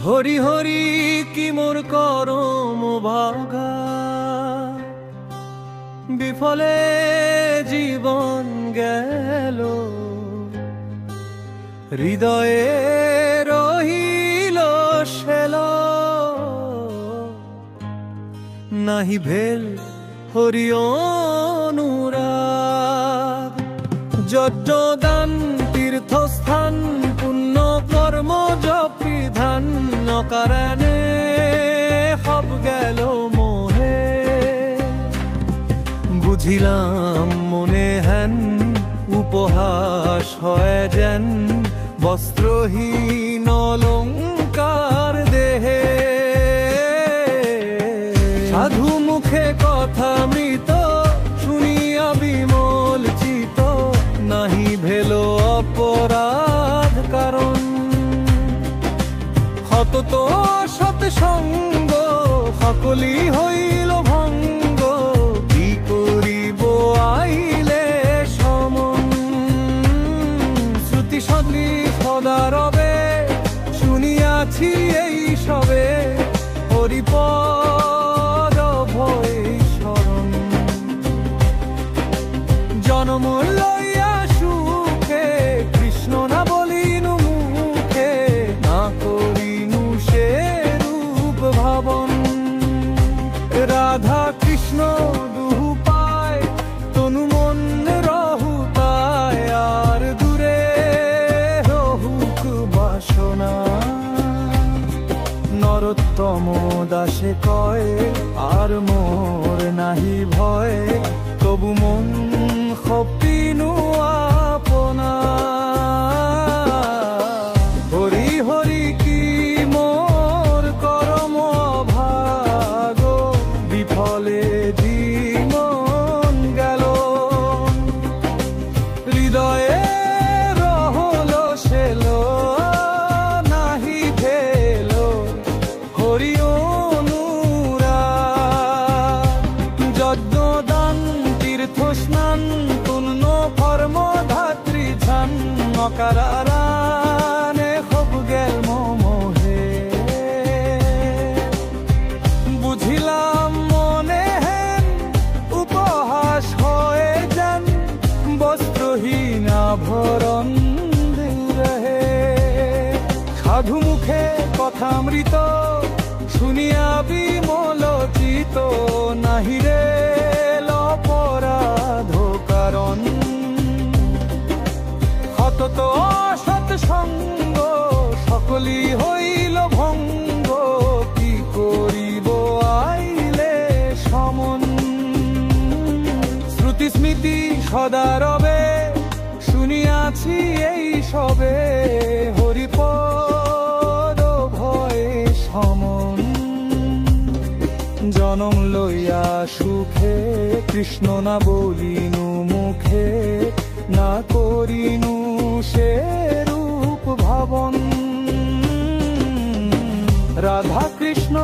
হরি হরি কি মোর করম ভাগা, বিফলে জীবন গেল। হৃদয়ে রহিল শেল, নাহি ভেল হরি অনুরাগ। যজ্ঞ দান তীর্থস্থান পুণ্য কর্ম জপিধান, অকারণে সব গেল মোহে। বুঝিলাম মনে হেন উপহাস হয় যেন, বস্ত্রহীন অলঙ্কার দেহে। সাধু মুখে কথা মৃত, শুনিয়া বিমল চিত, নাহি ভেল অপরাধ কারণ। সতত সৎসঙ্গ সকলি হইল ভঙ্গ, কি করিব আইলে সমন। শ্রুতি সদৃ সদা রবে, শুনিয়াছি এই সবে, হরিপদ ভয় শরণ। জনম লইয়া সুখে, কৃষ্ণ না বলিনু মুখে, না করিনু সে রূপ ভাবন। রাধা কৃষ্ণ দুহু পায়, তনু মন রহু তায়, আর দূরে রহুক বাসনা। নরোত্তম দাসে কয়, আর মোর নাহি ভয়, তবু মন খপিনু আপনা। হরি হরি কি মোর করম ভাগ, বিফলে জীবন গেল। হৃদয়ে রহল শেল, নাহি ভেল হরি অনুরাগ। যজ্ঞ দান তীর্থ স্নান পুণ্য কর্ম ধাত্রী ধ্যান, অকারণে সব গেল মোহে। বুঝিলাম মনে হেন উপহাস হয়ে যেন, বস্ত্রহীন আভরণ রহে। সাধু মুখে কথামৃত, শুনিয়া বিমল চিত, নাহি রে অপরাধ কারণ। সতত সৎসঙ্গ সকলি হইল ভঙ্গ, কি করিব আইলে সমন। শ্রুতি স্মৃতি সদা রবে, শুনিয়াছি এই সবে, হরিপদ ভয় সমন। জনম লইয়া সুখে, কৃষ্ণ না বলিনু মুখে, না করিনু সে রূপ ভাবন। রাধা কৃষ্ণ